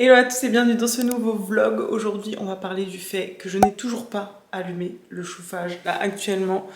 Hello à tous et bienvenue dans ce nouveau vlog. Aujourd'hui on va parler du fait que je n'ai toujours pas allumé le chauffage. Là actuellement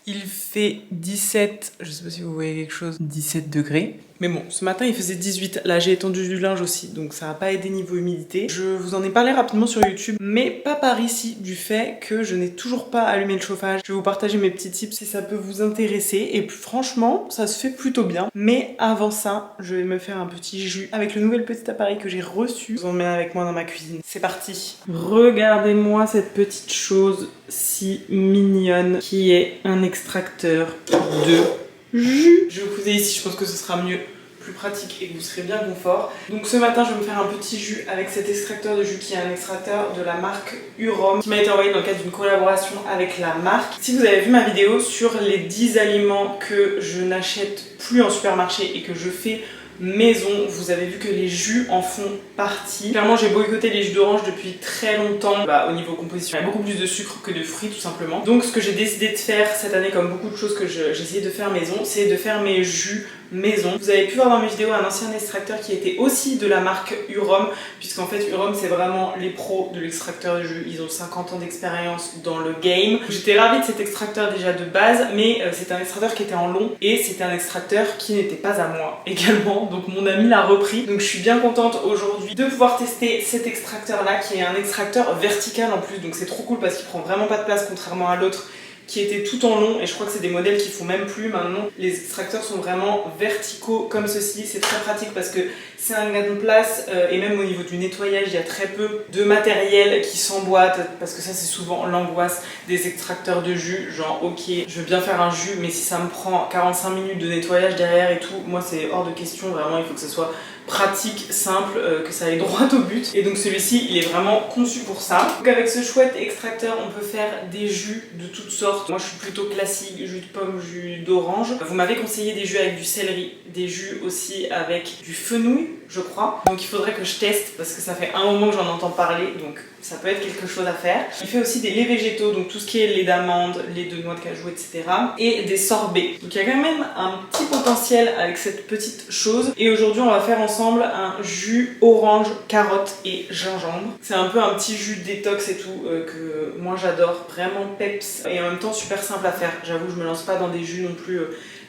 il fait 17, je sais pas si vous voyez quelque chose, 17 degrés. Mais bon, ce matin il faisait 18, là j'ai étendu du linge aussi, donc ça n'a pas aidé niveau humidité. Je vous en ai parlé rapidement sur YouTube, mais pas par ici, du fait que je n'ai toujours pas allumé le chauffage. Je vais vous partager mes petits tips si ça peut vous intéresser, et puis franchement, ça se fait plutôt bien. Mais avant ça, je vais me faire un petit jus avec le nouvel petit appareil que j'ai reçu. Je vous emmène avec moi dans ma cuisine. C'est parti. Regardez-moi cette petite chose si mignonne qui est un extracteur de jus. Je vais vous poser ici, je pense que ce sera mieux, plus pratique et que vous serez bien confort. Donc ce matin je vais me faire un petit jus avec cet extracteur de jus qui est un extracteur de la marque Urom qui m'a été envoyé dans le cadre d'une collaboration avec la marque. Si vous avez vu ma vidéo sur les 10 aliments que je n'achète plus en supermarché et que je fais maison, vous avez vu que les jus en font partie. Clairement j'ai boycotté les jus d'orange depuis très longtemps. Au niveau composition, il y a beaucoup plus de sucre que de fruits tout simplement. Donc ce que j'ai décidé de faire cette année, comme beaucoup de choses que j'essayais de faire maison, c'est de faire mes jus maison. Vous avez pu voir dans mes vidéos un ancien extracteur qui était aussi de la marque Urom, puisqu'en fait Urom c'est vraiment les pros de l'extracteur de jus, ils ont 50 ans d'expérience dans le game. J'étais ravie de cet extracteur déjà de base, mais c'était un extracteur qui était en long et c'était un extracteur qui n'était pas à moi également, donc mon ami l'a repris. Donc je suis bien contente aujourd'hui de pouvoir tester cet extracteur là qui est un extracteur vertical en plus, donc c'est trop cool parce qu'il prend vraiment pas de place contrairement à l'autre qui était tout en long, et je crois que c'est des modèles qui font même plus maintenant. Les extracteurs sont vraiment verticaux comme ceci, c'est très pratique parce que c'est un gain de place et même au niveau du nettoyage il y a très peu de matériel qui s'emboîte, parce que ça c'est souvent l'angoisse des extracteurs de jus, genre ok je veux bien faire un jus mais si ça me prend 45 minutes de nettoyage derrière et tout, moi c'est hors de question, vraiment il faut que ce soit pratique, simple, que ça aille droit au but. Et donc celui-ci il est vraiment conçu pour ça. Donc avec ce chouette extracteur on peut faire des jus de toutes sortes. Moi je suis plutôt classique, jus de pomme, jus d'orange. Vous m'avez conseillé des jus avec du céleri, des jus aussi avec du fenouil je crois. Donc il faudrait que je teste parce que ça fait un moment que j'en entends parler, donc ça peut être quelque chose à faire. Il fait aussi des laits végétaux, donc tout ce qui est lait d'amande, lait de noix de cajou, etc. Et des sorbets. Donc il y a quand même un petit potentiel avec cette petite chose. Et aujourd'hui on va faire ensemble un jus orange, carotte et gingembre. C'est un peu un petit jus détox et tout que moi j'adore, vraiment peps et en même temps super simple à faire. J'avoue je me lance pas dans des jus non plus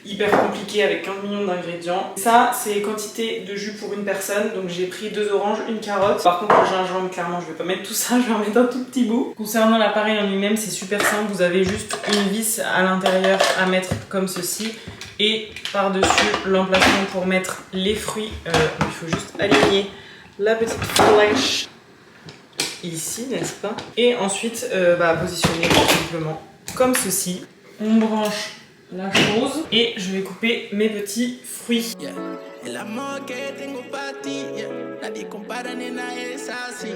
hyper compliqué avec 15 millions d'ingrédients. Ça c'est les quantités de jus pour une personne, donc j'ai pris 2 oranges, une carotte. Par contre le gingembre clairement je vais pas mettre tout ça, je vais en mettre un tout petit bout. Concernant l'appareil en lui-même c'est super simple, vous avez juste une vis à l'intérieur à mettre comme ceci et par-dessus l'emplacement pour mettre les fruits. Il faut juste aligner la petite flèche ici, n'est-ce pas? Et ensuite positionner tout simplement comme ceci. On branche la chose et je vais couper mes petits fruits. El amor que tengo para ti, nadie compara, nena, es así.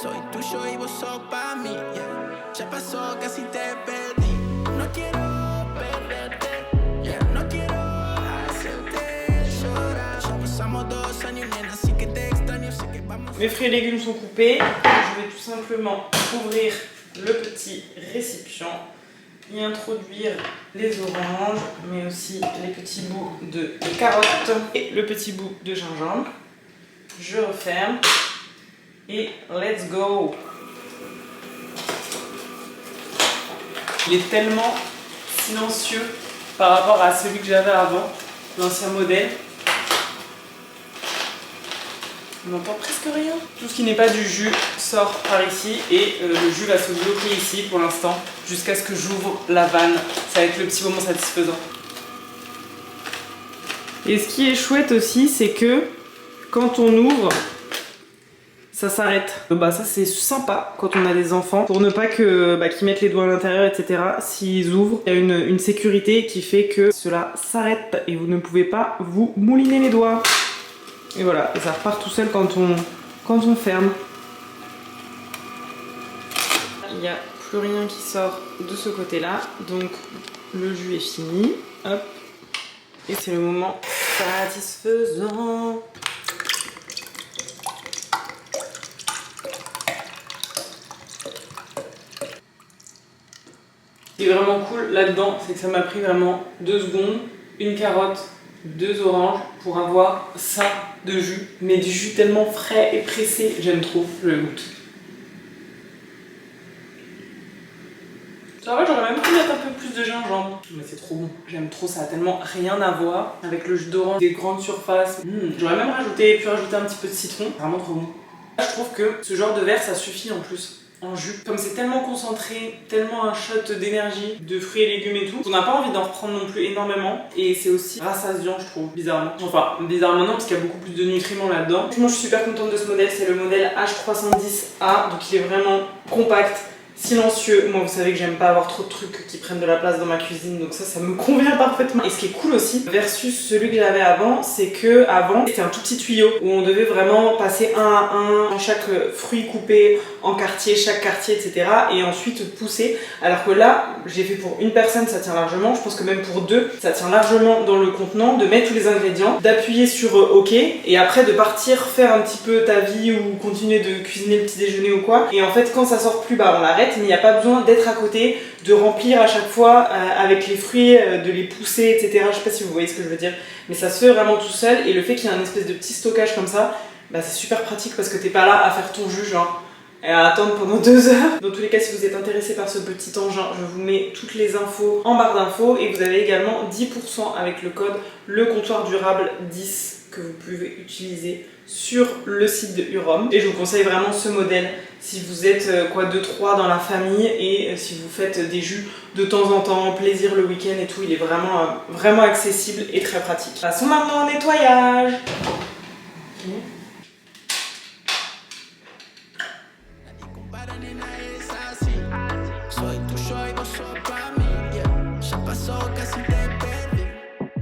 Soy tuyo y vos sos para mí. Ya pasó, casi te perdí. No quiero perderte, no quiero hacerte llorar. Ya pasamos 2 años, nena, así que te extraño, sé que vamos. Mes fruits et légumes sont coupés. Je vais tout simplement ouvrir le petit récipient, y introduire les oranges, mais aussi les petits bouts de carottes et le petit bout de gingembre. Je referme et let's go. Il est tellement silencieux par rapport à celui que j'avais avant, l'ancien modèle. On n'entend presque rien. Tout ce qui n'est pas du jus sort par ici et le jus va se bloquer ici pour l'instant jusqu'à ce que j'ouvre la vanne. Ça va être le petit moment satisfaisant. Et ce qui est chouette aussi, c'est que quand on ouvre, ça s'arrête. Ça c'est sympa quand on a des enfants pour ne pas que qu'ils mettent les doigts à l'intérieur, etc. S'ils ouvrent, il y a une sécurité qui fait que cela s'arrête et vous ne pouvez pas vous mouliner les doigts. Et voilà, et ça repart tout seul quand on ferme. Il n'y a plus rien qui sort de ce côté-là, donc le jus est fini. Hop. Et c'est le moment satisfaisant. Ce qui est vraiment cool là-dedans, c'est que ça m'a pris vraiment 2 secondes. Une carotte, 2 oranges pour avoir ça de jus. Mais du jus tellement frais et pressé, j'aime trop, je le goûte. Ça va, j'aurais même pu mettre un peu plus de gingembre. Mais c'est trop bon, j'aime trop, ça a tellement rien à voir avec le jus d'orange des grandes surfaces. J'aurais même pu rajouter un petit peu de citron, vraiment trop bon. Je trouve que ce genre de verre, ça suffit en plus. En jus. Comme c'est tellement concentré, tellement un shot d'énergie, de fruits et légumes et tout, on n'a pas envie d'en reprendre non plus énormément. Et c'est aussi rassasiant, je trouve, bizarrement. Enfin, bizarrement non, parce qu'il y a beaucoup plus de nutriments là-dedans. Moi, je suis super contente de ce modèle, c'est le modèle H310A, donc il est vraiment compact, silencieux. Moi, vous savez que j'aime pas avoir trop de trucs qui prennent de la place dans ma cuisine, donc ça me convient parfaitement. Et ce qui est cool aussi, versus celui que j'avais avant, c'est que avant c'était un tout petit tuyau où on devait vraiment passer un à un en chaque fruit coupé en quartier, chaque quartier, etc. et ensuite pousser. Alors que là, j'ai fait pour une personne, ça tient largement. Je pense que même pour deux, ça tient largement dans le contenant, de mettre tous les ingrédients, d'appuyer sur OK et après de partir faire un petit peu ta vie ou continuer de cuisiner le petit déjeuner ou quoi. Et en fait, quand ça sort plus, bah on l'arrête. Mais il n'y a pas besoin d'être à côté, de remplir à chaque fois avec les fruits, de les pousser, etc. Je sais pas si vous voyez ce que je veux dire, mais ça se fait vraiment tout seul. Et le fait qu'il y ait un espèce de petit stockage comme ça, bah c'est super pratique parce que t'es pas là à faire ton jus genre et à attendre pendant 2 heures. Dans tous les cas, si vous êtes intéressé par ce petit engin, je vous mets toutes les infos en barre d'infos et vous avez également 10% avec le code Le Comptoir Durable 10 que vous pouvez utiliser sur le site de Urom. Et je vous conseille vraiment ce modèle si vous êtes 2-3 dans la famille et si vous faites des jus de temps en temps, plaisir le week-end et tout, il est vraiment accessible et très pratique. Passons maintenant au nettoyage. Okay.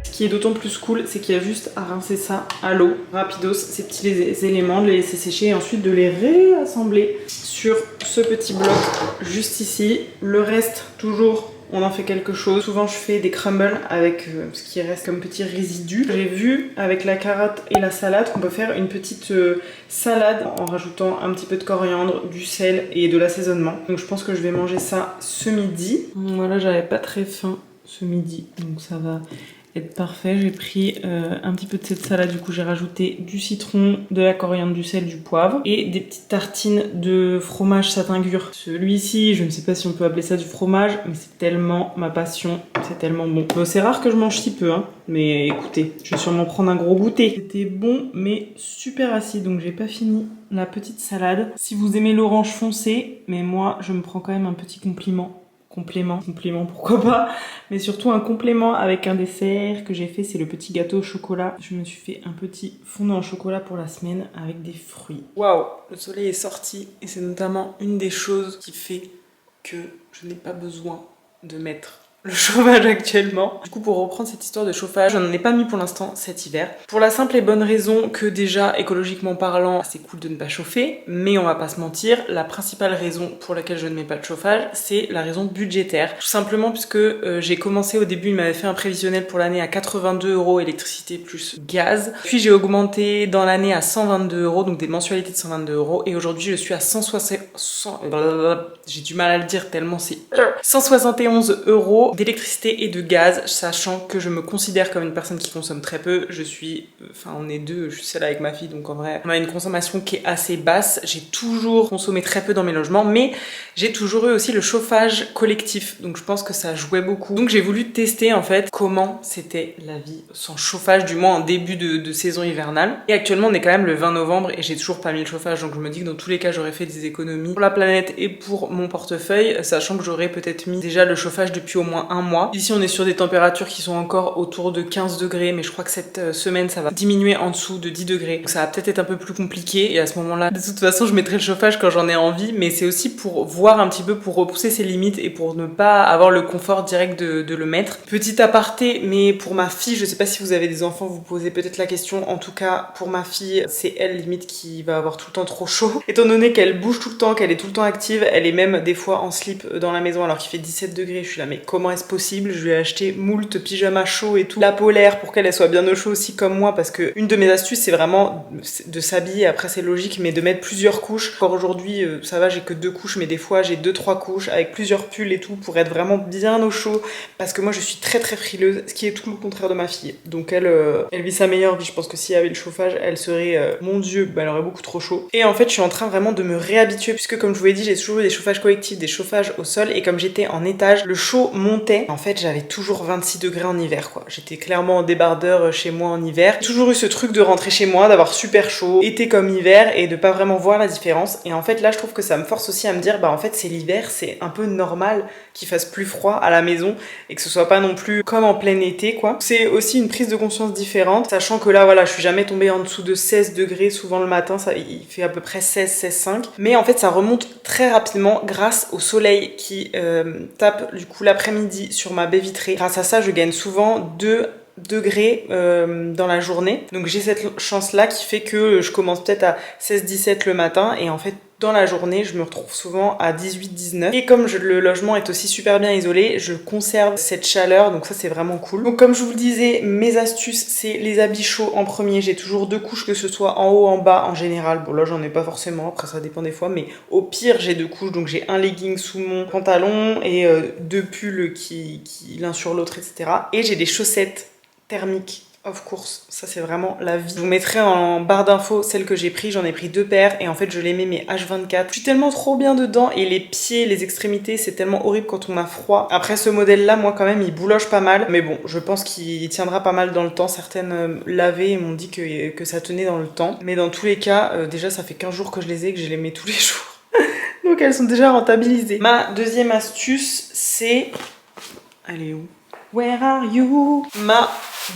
Ce qui est d'autant plus cool, c'est qu'il y a juste à rincer ça à l'eau, rapidos, ces petits éléments, de les laisser sécher et ensuite de les réassembler sur ce petit bloc juste ici. Le reste, toujours, on en fait quelque chose. Souvent, je fais des crumbles avec ce qui reste comme petit résidu. J'ai vu avec la carotte et la salade qu'on peut faire une petite salade en rajoutant un petit peu de coriandre, du sel et de l'assaisonnement. Donc je pense que je vais manger ça ce midi. Voilà, j'avais pas très faim ce midi, donc ça va être parfait. J'ai pris un petit peu de cette salade, du coup j'ai rajouté du citron, de la coriandre, du sel, du poivre et des petites tartines de fromage satin-gur. Celui-ci, je ne sais pas si on peut appeler ça du fromage, mais c'est tellement ma passion, c'est tellement bon. Bon, c'est rare que je mange si peu, hein, mais écoutez, je vais sûrement prendre un gros goûter. C'était bon, mais super acide, donc j'ai pas fini la petite salade. Si vous aimez l'orange foncé, mais moi je me prends quand même un petit complément, pourquoi pas, mais surtout un complément avec un dessert que j'ai fait, c'est le petit gâteau au chocolat. Je me suis fait un petit fondant au chocolat pour la semaine avec des fruits. Waouh, le soleil est sorti et c'est notamment une des choses qui fait que je n'ai pas besoin de mettre le chauffage actuellement. Du coup, pour reprendre cette histoire de chauffage, je n'en ai pas mis pour l'instant cet hiver. Pour la simple et bonne raison que déjà, écologiquement parlant, c'est cool de ne pas chauffer, mais on va pas se mentir, la principale raison pour laquelle je ne mets pas de chauffage, c'est la raison budgétaire. Tout simplement puisque j'ai commencé au début, il m'avait fait un prévisionnel pour l'année à 82 € électricité plus gaz. Puis j'ai augmenté dans l'année à 122 €, donc des mensualités de 122 €, et aujourd'hui je suis à 160... J'ai du mal à le dire tellement c'est 171 € d'électricité et de gaz, sachant que je me considère comme une personne qui consomme très peu. On est deux, je suis seule avec ma fille, donc en vrai, on a une consommation qui est assez basse. J'ai toujours consommé très peu dans mes logements, mais j'ai toujours eu aussi le chauffage collectif, donc je pense que ça jouait beaucoup. Donc j'ai voulu tester en fait comment c'était la vie sans chauffage, du moins en début de saison hivernale. Et actuellement, on est quand même le 20 novembre et j'ai toujours pas mis le chauffage, donc je me dis que dans tous les cas, j'aurais fait des économies pour la planète et pour mon portefeuille, sachant que j'aurais peut-être mis déjà le chauffage depuis au moins un mois. Ici, on est sur des températures qui sont encore autour de 15 degrés, mais je crois que cette semaine, ça va diminuer en dessous de 10 degrés. Donc ça va peut-être être un peu plus compliqué, et à ce moment-là, de toute façon, je mettrai le chauffage quand j'en ai envie, mais c'est aussi pour voir un petit peu, pour repousser ses limites et pour ne pas avoir le confort direct de le mettre. Petit aparté, mais pour ma fille, je sais pas si vous avez des enfants, vous posez peut-être la question. En tout cas, pour ma fille, c'est elle limite qui va avoir tout le temps trop chaud. Étant donné qu'elle bouge tout le temps, qu'elle est tout le temps active, elle est même des fois en slip dans la maison alors qu'il fait 17 degrés. Je suis là, mais comment comment est-ce possible. Je lui ai acheté moult pyjama chaud et tout, la polaire pour qu'elle soit bien au chaud aussi comme moi, parce que une de mes astuces c'est vraiment de s'habiller, après c'est logique, mais de mettre plusieurs couches. Encore aujourd'hui ça va, j'ai que 2 couches, mais des fois j'ai 2-3 couches avec plusieurs pulls et tout pour être vraiment bien au chaud, parce que moi je suis très très frileuse, ce qui est tout le contraire de ma fille. Donc elle vit sa meilleure vie. Je pense que s'il y avait le chauffage, elle serait mon dieu, elle aurait beaucoup trop chaud. Et en fait je suis en train vraiment de me réhabituer, puisque comme je vous l'ai dit, j'ai toujours eu des chauffages collectifs, des chauffages au sol, et comme j'étais en étage, le chaud montait. En fait j'avais toujours 26 degrés en hiver quoi. J'étais clairement en débardeur chez moi en hiver. J'ai toujours eu ce truc de rentrer chez moi, d'avoir super chaud, été comme hiver, et de pas vraiment voir la différence. Et en fait là je trouve que ça me force aussi à me dire en fait c'est l'hiver, c'est un peu normal qu'il fasse plus froid à la maison et que ce soit pas non plus comme en plein été quoi. C'est aussi une prise de conscience différente, sachant que là voilà, je suis jamais tombée en dessous de 16 degrés, souvent le matin ça, il fait à peu près 16-16,5, mais en fait ça remonte très rapidement grâce au soleil qui tape du coup l'après-midi sur ma baie vitrée. Grâce à ça je gagne souvent 2 degrés dans la journée, donc j'ai cette chance là qui fait que je commence peut-être à 16-17 le matin, et en fait dans la journée je me retrouve souvent à 18-19, et comme le logement est aussi super bien isolé, je conserve cette chaleur, donc ça c'est vraiment cool. Donc comme je vous le disais, mes astuces c'est les habits chauds en premier. J'ai toujours 2 couches, que ce soit en haut en bas en général. Bon là j'en ai pas forcément, après ça dépend des fois, mais au pire j'ai 2 couches, donc j'ai un legging sous mon pantalon et 2 pulls qui l'un sur l'autre, etc. Et j'ai des chaussettes thermiques of course, ça c'est vraiment la vie. Je vous mettrai en barre d'infos celles que j'ai pris, j'en ai pris 2 paires, et en fait je les mets mais H24. Je suis tellement trop bien dedans, et les pieds, les extrémités, c'est tellement horrible quand on a froid. Après ce modèle là, moi quand même il bouloche pas mal, mais bon je pense qu'il tiendra pas mal dans le temps. Certaines lavées m'ont dit que ça tenait dans le temps, mais dans tous les cas, déjà ça fait 15 jours que je les ai, que je les mets tous les jours. Donc elles sont déjà rentabilisées. Ma deuxième astuce c'est... Elle est où? Where are you? Ma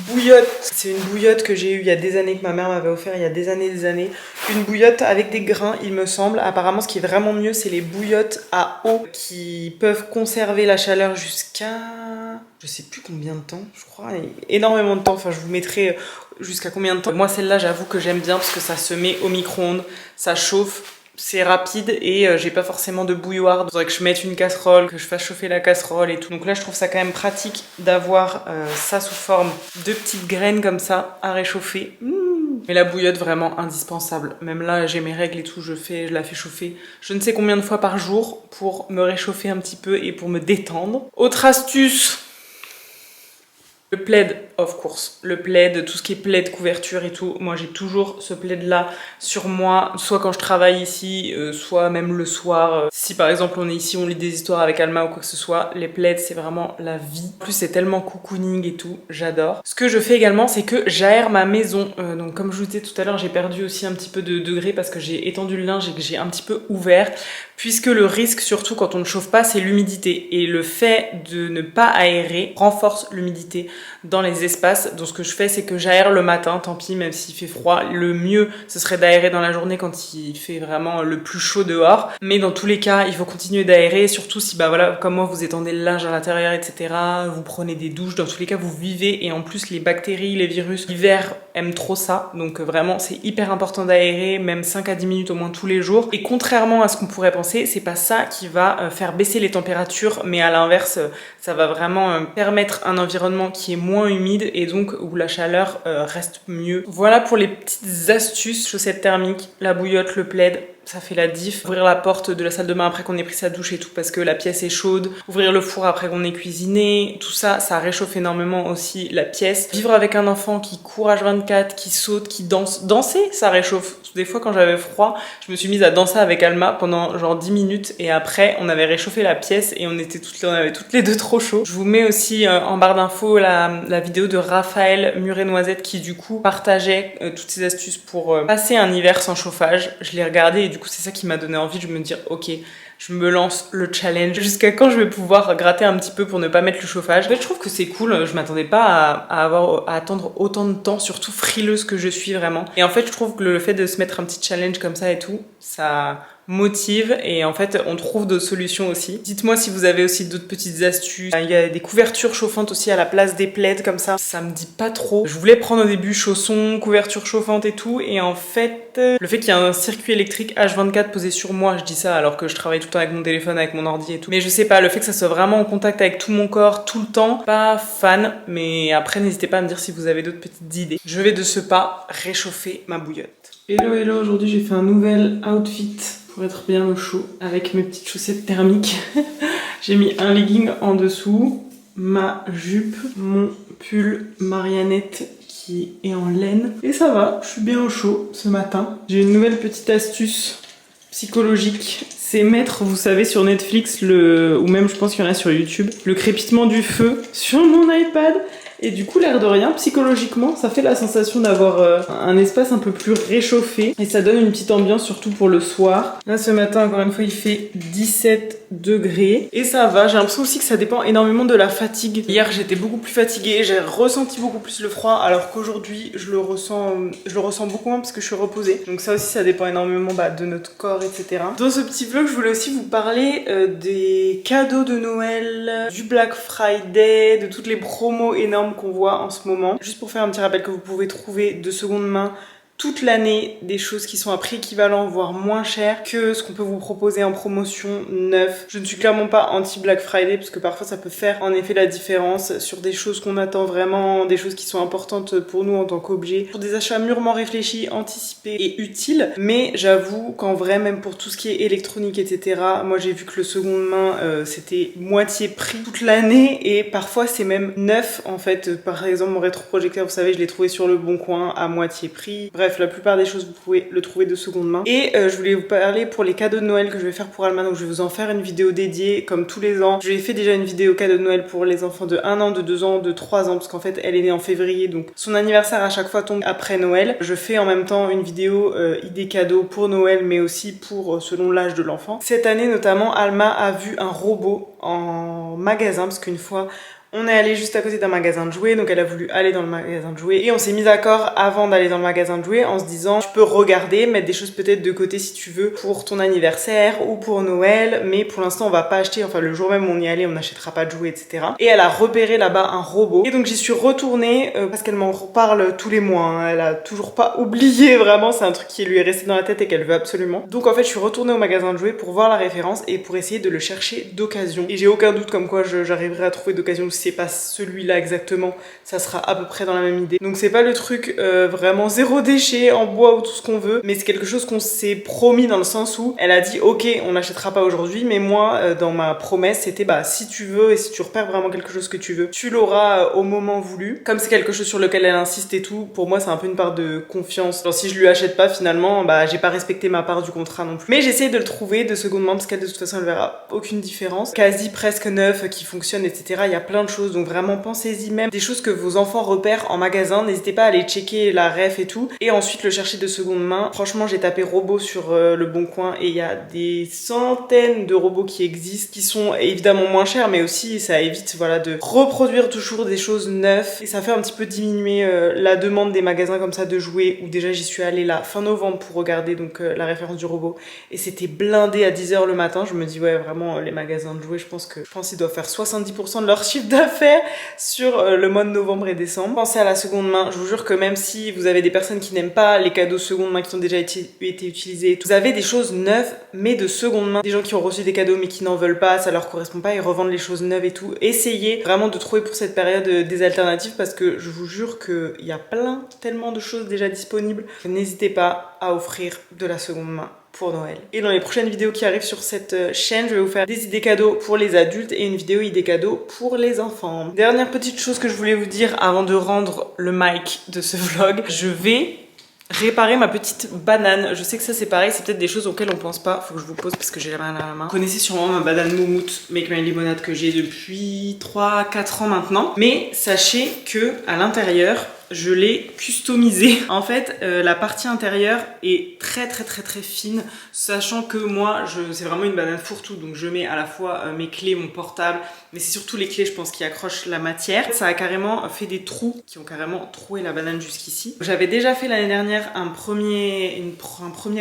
bouillotte. C'est une bouillotte que j'ai eue il y a des années, que ma mère m'avait offert il y a des années. Une bouillotte avec des grains, il me semble. Apparemment, ce qui est vraiment mieux, c'est les bouillottes à eau qui peuvent conserver la chaleur jusqu'à... je sais plus combien de temps, je crois, énormément de temps. Enfin, je vous mettrai jusqu'à combien de temps. Moi, celle-là, j'avoue que j'aime bien parce que ça se met au micro-ondes, ça chauffe. C'est rapide, et j'ai pas forcément de bouilloire. Il faudrait que je mette une casserole, que je fasse chauffer la casserole et tout. Donc là je trouve ça quand même pratique d'avoir ça sous forme de petites graines comme ça à réchauffer. Mais la bouillotte vraiment indispensable. Même là j'ai mes règles et tout, je la fais chauffer je ne sais combien de fois par jour pour me réchauffer un petit peu et pour me détendre. Autre astuce, le plaid, of course. Le plaid, tout ce qui est plaid, couverture et tout. Moi, j'ai toujours ce plaid-là sur moi, soit quand je travaille ici, soit même le soir. Si par exemple on est ici, on lit des histoires avec Alma ou quoi que ce soit, les plaids, c'est vraiment la vie. En plus, c'est tellement cocooning et tout, j'adore. Ce que je fais également, c'est que j'aère ma maison. Donc comme je vous disais tout à l'heure, j'ai perdu aussi un petit peu de degrés parce que j'ai étendu le linge et que j'ai un petit peu ouvert. Puisque le risque, surtout quand on ne chauffe pas, c'est l'humidité. Et le fait de ne pas aérer renforce l'humidité dans les espaces. Donc ce que je fais, c'est que j'aère le matin, tant pis, même s'il fait froid. Le mieux, ce serait d'aérer dans la journée quand il fait vraiment le plus chaud dehors. Mais dans tous les cas, il faut continuer d'aérer, surtout si, voilà, comme moi, vous étendez le linge à l'intérieur, etc. Vous prenez des douches, dans tous les cas, vous vivez. Et en plus, les bactéries, les virus, l'hiver aiment trop ça. Donc vraiment, c'est hyper important d'aérer, même 5 à 10 minutes au moins tous les jours. Et contrairement à ce qu'on pourrait penser, c'est pas ça qui va faire baisser les températures, mais à l'inverse, ça va vraiment permettre un environnement qui est moins humide et donc où la chaleur reste mieux. Voilà pour les petites astuces. Chaussettes thermiques, la bouillotte, le plaid, ça fait la diff. Ouvrir la porte de la salle de bain après qu'on ait pris sa douche et tout parce que la pièce est chaude. Ouvrir le four après qu'on ait cuisiné. Tout ça, ça réchauffe énormément aussi la pièce. Vivre avec un enfant qui court H24, qui saute, qui danse. Danser, ça réchauffe. Des fois, quand j'avais froid, je me suis mise à danser avec Alma pendant genre 10 minutes et après, on avait réchauffé la pièce et on avait toutes les deux trop chaud. Je vous mets aussi en barre d'infos la vidéo de Raphaël Muret-Noisette qui du coup partageait toutes ces astuces pour passer un hiver sans chauffage. Je l'ai regardé et du coup, c'est ça qui m'a donné envie de me dire, ok, je me lance le challenge. Jusqu'à quand je vais pouvoir gratter un petit peu pour ne pas mettre le chauffage. En fait, je trouve que c'est cool. Je m'attendais pas à attendre autant de temps, surtout frileuse que je suis vraiment. Et en fait, je trouve que le fait de se mettre un petit challenge comme ça et tout, ça motive et en fait on trouve d'autres solutions aussi. Dites-moi si vous avez aussi d'autres petites astuces. Il y a des couvertures chauffantes aussi à la place des plaids comme ça me dit pas trop. Je voulais prendre au début chaussons, couverture chauffante et tout et en fait le fait qu'il y a un circuit électrique H24 posé sur moi, je dis ça alors que je travaille tout le temps avec mon téléphone, avec mon ordi et tout, mais je sais pas, le fait que ça soit vraiment en contact avec tout mon corps tout le temps, pas fan, mais après n'hésitez pas à me dire si vous avez d'autres petites idées. Je vais de ce pas réchauffer ma bouillotte. Hello hello, aujourd'hui j'ai fait un nouvel outfit pour être bien au chaud avec mes petites chaussettes thermiques. J'ai mis un legging en dessous, ma jupe, mon pull Mariannette qui est en laine. Et ça va, je suis bien au chaud ce matin. J'ai une nouvelle petite astuce psychologique. C'est mettre, vous savez, sur Netflix, ou même je pense qu'il y en a sur YouTube, le crépitement du feu sur mon iPad. Et du coup, l'air de rien, psychologiquement, ça fait la sensation d'avoir un espace un peu plus réchauffé. Et ça donne une petite ambiance, surtout pour le soir. Là, ce matin, encore une fois, il fait 17 degrés. Et ça va, j'ai l'impression aussi que ça dépend énormément de la fatigue. Hier, j'étais beaucoup plus fatiguée, j'ai ressenti beaucoup plus le froid, alors qu'aujourd'hui, je le ressens beaucoup moins parce que je suis reposée. Donc ça aussi, ça dépend énormément de notre corps, etc. Dans ce petit vlog, je voulais aussi vous parler des cadeaux de Noël, du Black Friday, de toutes les promos énormes qu'on voit en ce moment. Juste pour faire un petit rappel que vous pouvez trouver de seconde main toute l'année des choses qui sont à prix équivalent, voire moins cher que ce qu'on peut vous proposer en promotion neuf. Je ne suis clairement pas anti Black Friday parce que parfois ça peut faire en effet la différence sur des choses qu'on attend vraiment, des choses qui sont importantes pour nous en tant qu'objet, pour des achats mûrement réfléchis, anticipés et utiles. Mais j'avoue qu'en vrai, même pour tout ce qui est électronique, etc., moi j'ai vu que le seconde main c'était moitié prix toute l'année et parfois c'est même neuf en fait. Par exemple mon rétroprojecteur, vous savez, je l'ai trouvé sur le Bon Coin à moitié prix. Bref, la plupart des choses, vous pouvez le trouver de seconde main. Et je voulais vous parler pour les cadeaux de Noël que je vais faire pour Alma. Donc je vais vous en faire une vidéo dédiée, comme tous les ans. Je lui ai fait déjà une vidéo cadeau de Noël pour les enfants de 1 an, de 2 ans, de 3 ans, parce qu'en fait, elle est née en février. Donc son anniversaire à chaque fois tombe après Noël. Je fais en même temps une vidéo idée cadeau pour Noël, mais aussi pour selon l'âge de l'enfant. Cette année, notamment, Alma a vu un robot en magasin, parce qu'une fois... on est allé juste à côté d'un magasin de jouets, donc elle a voulu aller dans le magasin de jouets. Et on s'est mis d'accord avant d'aller dans le magasin de jouets en se disant tu peux regarder, mettre des choses peut-être de côté si tu veux pour ton anniversaire ou pour Noël, mais pour l'instant on va pas acheter, enfin le jour même où on y allait on n'achètera pas de jouets, etc. Et elle a repéré là-bas un robot. Et donc j'y suis retournée parce qu'elle m'en reparle tous les mois, hein. Elle a toujours pas oublié vraiment, c'est un truc qui lui est resté dans la tête et qu'elle veut absolument. Donc en fait je suis retournée au magasin de jouets pour voir la référence et pour essayer de le chercher d'occasion. Et j'ai aucun doute comme quoi j'arriverai à trouver d'occasion. C'est pas celui-là exactement, ça sera à peu près dans la même idée. Donc c'est pas le truc vraiment zéro déchet en bois ou tout ce qu'on veut, mais c'est quelque chose qu'on s'est promis dans le sens où elle a dit ok, on l'achètera pas aujourd'hui, mais moi dans ma promesse c'était si tu veux et si tu repères vraiment quelque chose que tu veux, tu l'auras au moment voulu. Comme c'est quelque chose sur lequel elle insiste et tout, pour moi c'est un peu une part de confiance. Genre si je lui achète pas finalement, j'ai pas respecté ma part du contrat non plus. Mais j'essaie de le trouver de seconde main parce qu'elle de toute façon elle verra aucune différence. Quasi presque neuf, qui fonctionne, etc. Il y a plein de choses, donc vraiment pensez-y, même des choses que vos enfants repèrent en magasin, n'hésitez pas à aller checker la ref et tout, et ensuite le chercher de seconde main. Franchement j'ai tapé robot sur le Bon Coin et il y a des centaines de robots qui existent, qui sont évidemment moins chers, mais aussi ça évite de reproduire toujours des choses neuves, et ça fait un petit peu diminuer la demande des magasins comme ça de jouets, où déjà j'y suis allée là fin novembre pour regarder donc la référence du robot, et c'était blindé à 10h le matin. Je me dis ouais vraiment les magasins de jouets, je pense qu'ils doivent faire 70% de leur chiffre d'affaires sur le mois de novembre et décembre. Pensez à la seconde main, je vous jure que même si vous avez des personnes qui n'aiment pas les cadeaux seconde main qui ont déjà été utilisés, vous avez des choses neuves mais de seconde main, des gens qui ont reçu des cadeaux mais qui n'en veulent pas, ça leur correspond pas, ils revendent les choses neuves et tout. Essayez vraiment de trouver pour cette période des alternatives, parce que je vous jure qu'il y a tellement de choses déjà disponibles. N'hésitez pas à offrir de la seconde main pour Noël. Et dans les prochaines vidéos qui arrivent sur cette chaîne, je vais vous faire des idées cadeaux pour les adultes et une vidéo idées cadeaux pour les enfants. Dernière petite chose que je voulais vous dire avant de rendre le mic de ce vlog, je vais réparer ma petite banane. Je sais que ça c'est pareil, c'est peut-être des choses auxquelles on pense pas. Faut que je vous pose parce que j'ai la banane à la main. Vous connaissez sûrement ma banane moumoute Make My Limonade que j'ai depuis 3-4 ans maintenant. Mais sachez que à l'intérieur, je l'ai customisé. En fait, la partie intérieure est très fine, sachant que moi, c'est vraiment une banane fourre-tout, donc je mets à la fois mes clés, mon portable, mais c'est surtout les clés, je pense, qui accrochent la matière. Ça a carrément fait des trous qui ont carrément troué la banane jusqu'ici. J'avais déjà fait l'année dernière un premier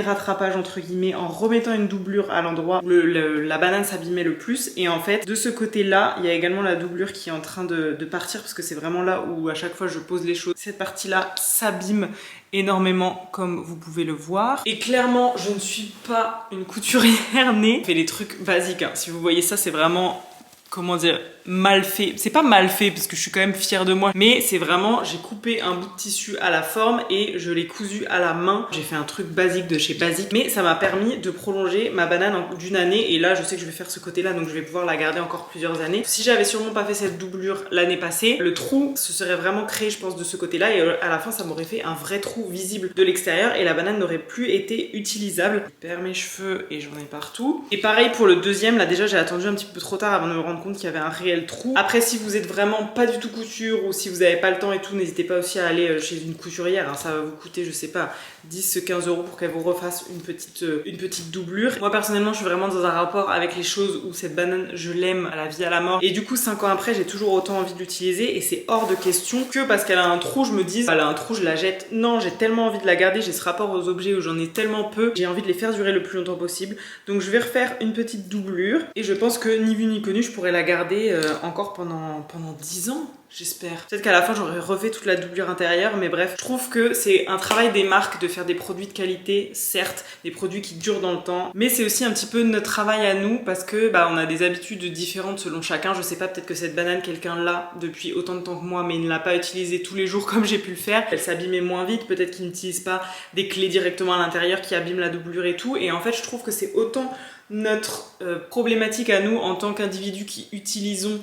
rattrapage entre guillemets en remettant une doublure à l'endroit où la banane s'abîmait le plus, et en fait de ce côté-là, il y a également la doublure qui est en train de partir parce que c'est vraiment là où à chaque fois je pose les choses. Cette partie-là s'abîme énormément comme vous pouvez le voir, et clairement je ne suis pas une couturière née. Je fais les trucs basiques, hein. Si vous voyez ça, c'est vraiment, comment dire, mal fait. C'est pas mal fait parce que je suis quand même fière de moi, mais c'est vraiment, j'ai coupé un bout de tissu à la forme et je l'ai cousu à la main. J'ai fait un truc basique de chez Basique, mais ça m'a permis de prolonger ma banane d'une année, et là je sais que je vais faire ce côté là, donc je vais pouvoir la garder encore plusieurs années. Si j'avais sûrement pas fait cette doublure l'année passée, le trou se serait vraiment créé, je pense, de ce côté là, et à la fin ça m'aurait fait un vrai trou visible de l'extérieur et la banane n'aurait plus été utilisable. Je perds mes cheveux et j'en ai partout. Et pareil pour le deuxième, là déjà j'ai attendu un petit peu trop tard avant de me rendre compte qu'il y avait un réel trou. Après, si vous êtes vraiment pas du tout couture ou si vous n'avez pas le temps et tout, n'hésitez pas aussi à aller chez une couturière, hein. Ça va vous coûter, je sais pas, 10-15 € pour qu'elle vous refasse une petite doublure. Moi personnellement, je suis vraiment dans un rapport avec les choses où cette banane, je l'aime à la vie, à la mort, et du coup 5 ans après, j'ai toujours autant envie de l'utiliser, et c'est hors de question que parce qu'elle a un trou, je me dise elle a un trou, je la jette. Non, j'ai tellement envie de la garder, j'ai ce rapport aux objets où j'en ai tellement peu, j'ai envie de les faire durer le plus longtemps possible. Donc je vais refaire une petite doublure, et je pense que ni vu ni connu, je pourrais la garder encore pendant 10 ans, j'espère. Peut-être qu'à la fin j'aurais refait toute la doublure intérieure, mais bref, je trouve que c'est un travail des marques de faire des produits de qualité, certes, des produits qui durent dans le temps, mais c'est aussi un petit peu notre travail à nous, parce que on a des habitudes différentes selon chacun. Je sais pas, peut-être que cette banane, quelqu'un l'a depuis autant de temps que moi, mais il ne l'a pas utilisée tous les jours comme j'ai pu le faire. Elle s'abîmait moins vite, peut-être qu'il n'utilise pas des clés directement à l'intérieur qui abîment la doublure et tout, et en fait je trouve que c'est autant notre problématique à nous en tant qu'individus qui utilisons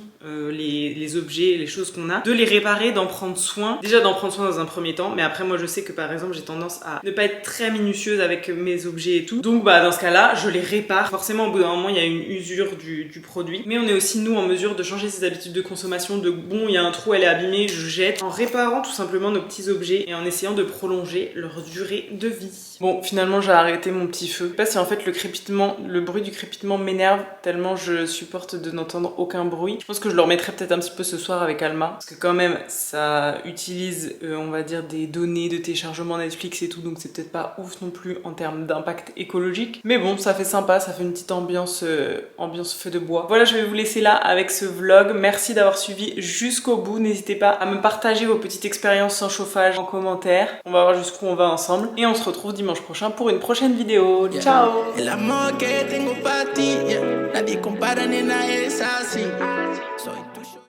les objets, les choses qu'on a, de les réparer, d'en prendre soin. Déjà d'en prendre soin dans un premier temps, mais après moi je sais que par exemple j'ai tendance à ne pas être très minutieuse avec mes objets et tout, donc dans ce cas là je les répare. Forcément au bout d'un moment il y a une usure du produit, mais on est aussi nous en mesure de changer ses habitudes de consommation, de bon il y a un trou, elle est abîmée, je jette, en réparant tout simplement nos petits objets et en essayant de prolonger leur durée de vie. Bon, finalement j'ai arrêté mon petit feu. Je sais pas si en fait le bruit du crépitement m'énerve tellement je supporte de n'entendre aucun bruit. Je pense que je le remettrai peut-être un petit peu ce soir avec Alma, parce que quand même ça utilise on va dire des données de téléchargement Netflix et tout, donc c'est peut-être pas ouf non plus en termes d'impact écologique, mais bon ça fait sympa, ça fait une petite ambiance feu de bois. Voilà, je vais vous laisser là avec ce vlog. Merci d'avoir suivi jusqu'au bout, n'hésitez pas à me partager vos petites expériences sans chauffage en commentaire, on va voir jusqu'où on va ensemble, et on se retrouve dimanche prochain pour une prochaine vidéo. Ciao. El amor que tengo para ti, nadie compara, nena, es así.